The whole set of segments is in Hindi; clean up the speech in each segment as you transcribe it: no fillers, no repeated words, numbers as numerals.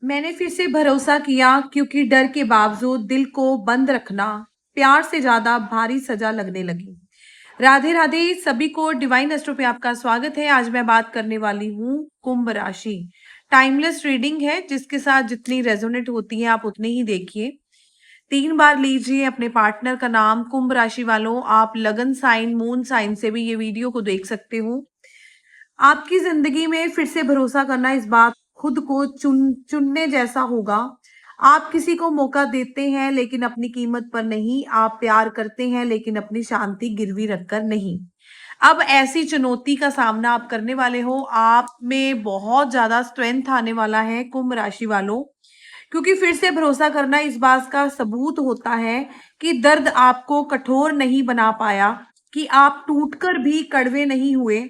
मैंने फिर से भरोसा किया क्योंकि डर के बावजूद दिल को बंद रखना प्यार से ज्यादा भारी सजा लगने लगी। राधे राधे सभी को, डिवाइन एस्ट्रो पे आपका स्वागत है। आज मैं बात करने वाली हूँ कुंभ राशि। टाइमलेस रीडिंग है, जिसके साथ जितनी रेजोनेट होती है आप उतनी ही देखिए। 3 बार लीजिए अपने पार्टनर का नाम। कुंभ राशि वालों, आप लगन साइन, मून साइन से भी ये वीडियो को देख सकते हो। आपकी जिंदगी में फिर से भरोसा करना इस बात खुद को चुनने जैसा होगा। आप किसी को मौका देते हैं लेकिन अपनी कीमत पर नहीं। आप प्यार करते हैं लेकिन अपनी शांति गिरवी रखकर नहीं। अब ऐसी चुनौती का सामना आप करने वाले हो। आप में बहुत ज्यादा स्ट्रेंथ आने वाला है कुंभ राशि वालों, क्योंकि फिर से भरोसा करना इस बात का सबूत होता है कि दर्द आपको कठोर नहीं बना पाया, कि आप टूटकर भी कड़वे नहीं हुए,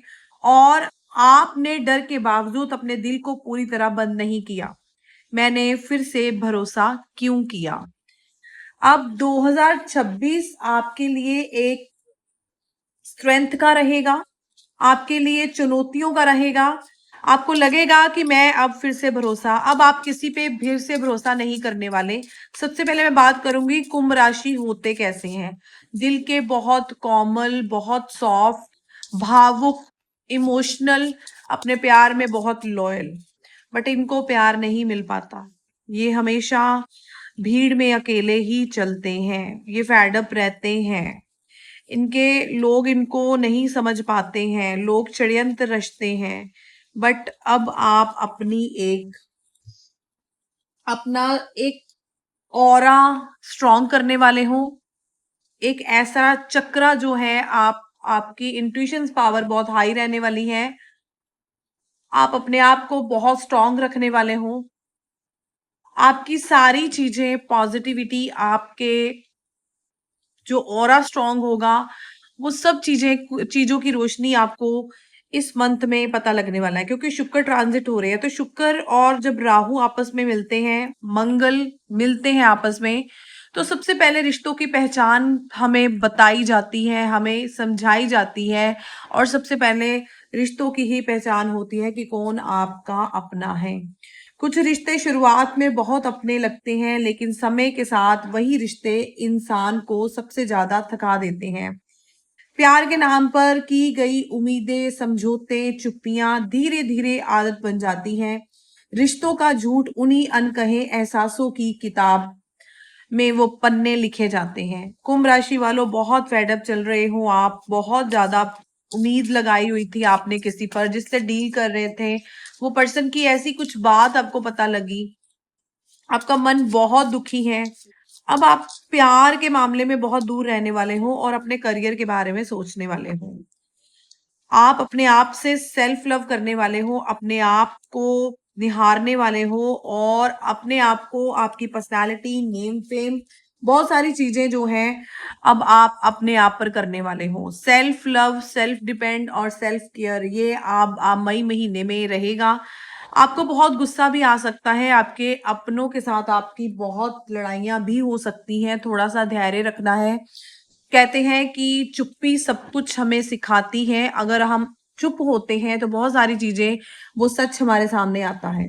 और आपने डर के बावजूद अपने दिल को पूरी तरह बंद नहीं किया। मैंने फिर से भरोसा क्यों किया। अब 2026 आपके लिए एक स्ट्रेंथ का रहेगा, आपके लिए चुनौतियों का रहेगा। आपको लगेगा कि मैं अब फिर से भरोसा, अब आप किसी पे फिर से भरोसा नहीं करने वाले। सबसे पहले मैं बात करूंगी कुंभ राशि होते कैसे हैं। दिल के बहुत कोमल, बहुत सॉफ्ट, भावुक, इमोशनल, अपने प्यार में बहुत लॉयल, बट इनको प्यार नहीं मिल पाता। ये हमेशा भीड़ में अकेले ही चलते हैं, ये फैडअप रहते हैं। इनके लोग इनको नहीं समझ पाते हैं, लोग षड्यंत्र रचते हैं। बट अब आप अपना एक ऑरा स्ट्रॉन्ग करने वाले हो। एक ऐसा चक्रा जो है, आपकी इंट्यूशन पावर बहुत हाई रहने वाली है। आप अपने आप को बहुत स्ट्रॉन्ग रखने वाले हो। आपकी सारी चीजें पॉजिटिविटी, आपके जो ऑरा स्ट्रॉन्ग होगा, वो सब चीजों की रोशनी आपको इस मंथ में पता लगने वाला है, क्योंकि शुक्र ट्रांजिट हो रहे हैं। तो शुक्र और जब राहु आपस में मिलते हैं, मंगल मिलते हैं आपस में, तो सबसे पहले रिश्तों की पहचान हमें बताई जाती है, हमें समझाई जाती है। और सबसे पहले रिश्तों की ही पहचान होती है कि कौन आपका अपना है। कुछ रिश्ते शुरुआत में बहुत अपने लगते हैं, लेकिन समय के साथ वही रिश्ते इंसान को सबसे ज्यादा थका देते हैं। प्यार के नाम पर की गई उम्मीदें, समझौते, चुप्पियां धीरे धीरे आदत बन जाती हैं। रिश्तों का झूठ उन्हीं अनकहे एहसासों की किताब में वो पन्ने लिखे जाते हैं। कुंभ राशि वालों, बहुत फेडअप चल रहे हो आप। बहुत ज्यादा उम्मीद लगाई हुई थी आपने किसी पर, जिससे डील कर रहे थे। वो पर्सन की ऐसी कुछ बात आपको पता लगी, आपका मन बहुत दुखी है। अब आप प्यार के मामले में बहुत दूर रहने वाले हो और अपने करियर के बारे में सोचने वाले हो। आप अपने आप से सेल्फ लव करने वाले हो, अपने आप को निहारने वाले हो, और अपने आप को, आपकी पर्सनालिटी, नेम फेम, बहुत सारी चीजें जो हैं, अब आप अपने आप पर करने वाले हो। सेल्फ लव, सेल्फ डिपेंड और सेल्फ केयर, ये आप मई महीने में रहेगा। आपको बहुत गुस्सा भी आ सकता है, आपके अपनों के साथ आपकी बहुत लड़ाइयां भी हो सकती हैं। थोड़ा सा धैर्य रखना है। कहते हैं कि चुप्पी सब कुछ हमें सिखाती है। अगर हम चुप होते हैं तो बहुत सारी चीजें, वो सच हमारे सामने आता है।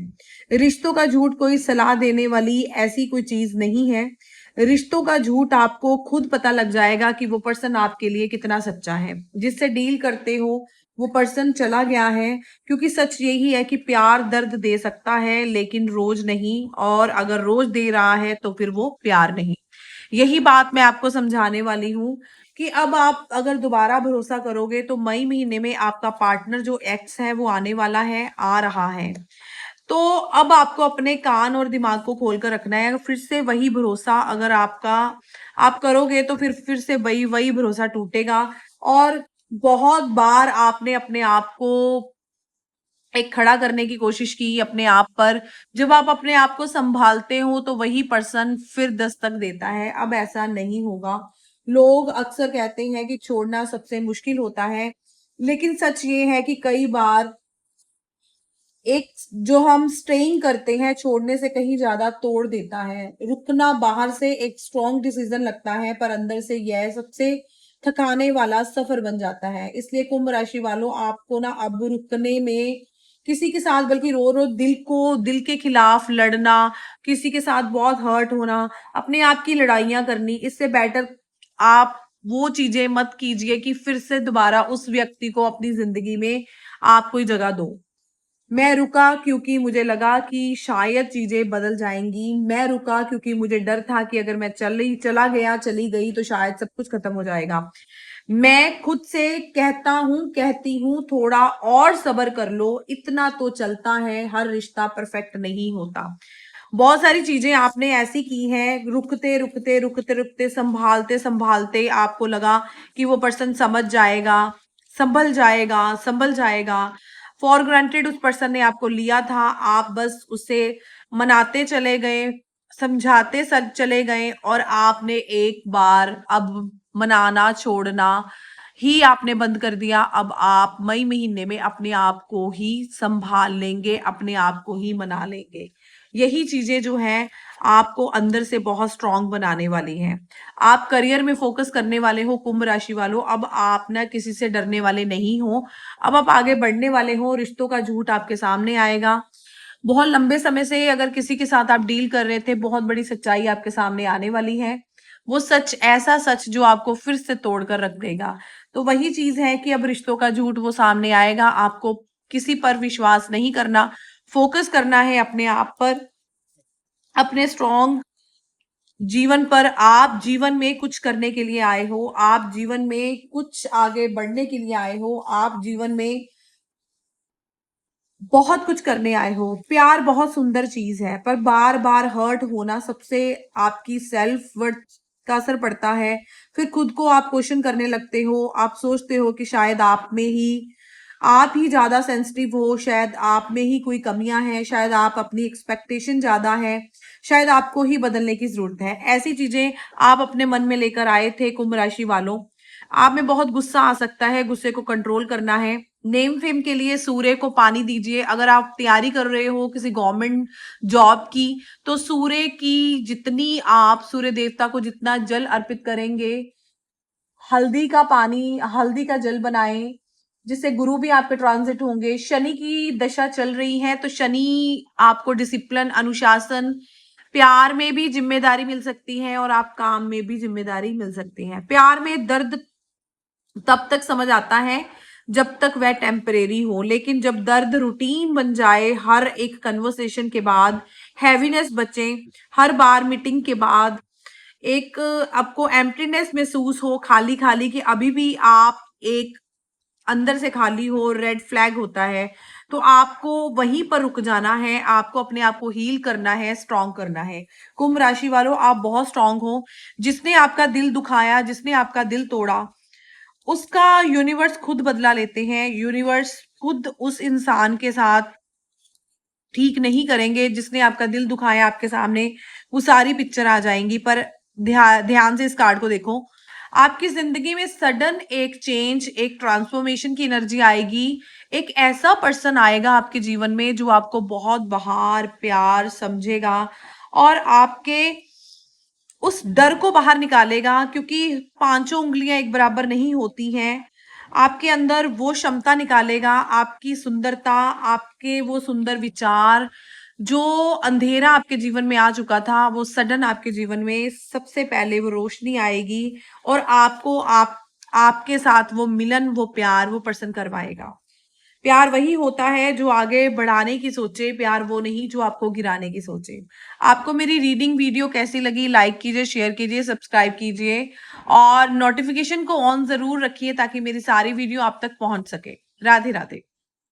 रिश्तों का झूठ कोई सलाह देने वाली ऐसी कोई चीज नहीं है। रिश्तों का झूठ आपको खुद पता लग जाएगा कि वो पर्सन आपके लिए कितना सच्चा है। जिससे डील करते हो वो पर्सन चला गया है, क्योंकि सच यही है कि प्यार दर्द दे सकता है लेकिन रोज नहीं, और अगर रोज दे रहा है तो फिर वो प्यार नहीं। यही बात मैं आपको समझाने वाली हूँ कि अब आप अगर दोबारा भरोसा करोगे तो मई महीने में आपका पार्टनर जो एक्स है वो आने वाला है, आ रहा है। तो अब आपको अपने कान और दिमाग को खोल कर रखना है। फिर से वही भरोसा अगर आप करोगे तो फिर से वही वही भरोसा टूटेगा। और बहुत बार आपने अपने आप को एक खड़ा करने की कोशिश की अपने आप पर। जब आप अपने आप को संभालते हो तो वही पर्सन फिर दस्तक देता है। अब ऐसा नहीं होगा। लोग अक्सर कहते हैं कि छोड़ना सबसे मुश्किल होता है, लेकिन सच ये है कि कई बार एक जो हम स्ट्रेइंग करते हैं छोड़ने से कहीं ज्यादा तोड़ देता है। रुकना बाहर से एक स्ट्रॉन्ग डिसीजन लगता है, पर अंदर से यह सबसे थकाने वाला सफर बन जाता है। इसलिए कुंभ राशि वालों, आपको ना अब रुकने में किसी के साथ बल्कि रो रो दिल के खिलाफ लड़ना, किसी के साथ बहुत हर्ट होना, अपने आप की लड़ाइयां करनी, इससे बेटर आप वो चीजें मत कीजिए कि फिर से दोबारा उस व्यक्ति को अपनी जिंदगी में आप कोई जगह दो। मैं रुका क्योंकि मुझे लगा कि शायद चीजें बदल जाएंगी। मैं रुका क्योंकि मुझे डर था कि अगर मैं चली गई तो शायद सब कुछ खत्म हो जाएगा। मैं खुद से कहती हूँ थोड़ा और सब्र कर लो, इतना तो चलता है, हर रिश्ता परफेक्ट नहीं होता। बहुत सारी चीजें आपने ऐसी की हैं, रुकते संभालते संभालते आपको लगा कि वो पर्सन संभल जाएगा। फॉर ग्रांटेड उस पर्सन ने आपको लिया था, आप बस उसे मनाते चले गए, चले गए, और आपने एक बार अब मनाना छोड़ना ही आपने बंद कर दिया। अब आप मई महीने में अपने आप को ही संभाल लेंगे, अपने आप को ही मना लेंगे। यही चीजें जो हैं आपको अंदर से बहुत स्ट्रांग बनाने वाली हैं। आप करियर में फोकस करने वाले हो कुंभ राशि वालों, अब आप ना किसी से डरने वाले नहीं हो, अब आप आगे बढ़ने वाले हो। रिश्तों का झूठ आपके सामने आएगा। बहुत लंबे समय से अगर किसी के साथ आप डील कर रहे थे, बहुत बड़ी सच्चाई आपके सामने आने वाली है। वो सच, ऐसा सच जो आपको फिर से तोड़ कर रख देगा। तो वही चीज है कि अब रिश्तों का झूठ वो सामने आएगा। आपको किसी पर विश्वास नहीं करना, फोकस करना है अपने आप पर, अपने स्ट्रॉन्ग जीवन पर। आप जीवन में कुछ करने के लिए आए हो, आप जीवन में कुछ आगे बढ़ने के लिए आए हो, आप जीवन में बहुत कुछ करने आए हो। प्यार बहुत सुंदर चीज है, पर बार बार हर्ट होना सबसे आपकी सेल्फ वर्थ का असर पड़ता है। फिर खुद को आप क्वेश्चन करने लगते हो, आप सोचते हो कि शायद आप ही ज्यादा सेंसिटिव हो, शायद आप में ही कोई कमियां हैं, शायद आप अपनी एक्सपेक्टेशन ज्यादा है, शायद आपको ही बदलने की जरूरत है। ऐसी चीजें आप अपने मन में लेकर आए थे कुंभ राशि वालों। आप में बहुत गुस्सा आ सकता है, गुस्से को कंट्रोल करना है। नेम फेम के लिए सूर्य को पानी दीजिए। अगर आप तैयारी कर रहे हो किसी गवर्नमेंट जॉब की, तो सूर्य देवता को जितना जल अर्पित करेंगे, हल्दी का जल बनाएं, जिससे गुरु भी आपके ट्रांजिट होंगे। शनि की दशा चल रही है, तो शनि आपको डिसिप्लिन, अनुशासन, प्यार में भी जिम्मेदारी मिल सकती है और आप काम में भी जिम्मेदारी मिल सकती है। प्यार में दर्द तब तक समझ आता है जब तक वह टेम्परेरी हो, लेकिन जब दर्द रूटीन बन जाए, हर एक कन्वर्सेशन के बाद हैवीनेस बचे, हर बार मीटिंग के बाद एक आपको एम्प्टीनेस महसूस हो, खाली खाली, कि अभी भी आप एक अंदर से खाली हो, रेड फ्लैग होता है, तो आपको वहीं पर रुक जाना है। आपको अपने आप को हील करना है, स्ट्रांग करना है। कुंभ राशि वालों, आप बहुत स्ट्रांग हो। जिसने आपका दिल दुखाया, जिसने आपका दिल तोड़ा, उसका यूनिवर्स खुद बदला लेते हैं। यूनिवर्स खुद उस इंसान के साथ ठीक नहीं करेंगे जिसने आपका दिल दुखाया। आपके सामने वो सारी पिक्चर आ जाएंगी, पर ध्यान से इस कार्ड को देखो। आपकी जिंदगी में सडन एक चेंज, एक ट्रांसफॉर्मेशन की एनर्जी आएगी। एक ऐसा पर्सन आएगा आपके जीवन में जो आपको बहुत बहार प्यार समझेगा और आपके उस डर को बाहर निकालेगा, क्योंकि पांचों उंगलियां एक बराबर नहीं होती हैं। आपके अंदर वो क्षमता निकालेगा, आपकी सुंदरता, आपके वो सुंदर विचार, जो अंधेरा आपके जीवन में आ चुका था, वो सडन आपके जीवन में सबसे पहले वो रोशनी आएगी और आपके साथ वो मिलन, वो प्यार, वो पर्सन करवाएगा। प्यार वही होता है जो आगे बढ़ाने की सोचे, प्यार वो नहीं जो आपको गिराने की सोचे। आपको मेरी रीडिंग वीडियो कैसी लगी? लाइक कीजिए, शेयर कीजिए, सब्सक्राइब कीजिए और नोटिफिकेशन को ऑन जरूर रखिए ताकि मेरी सारी वीडियो आप तक पहुंच सके। राधे राधे।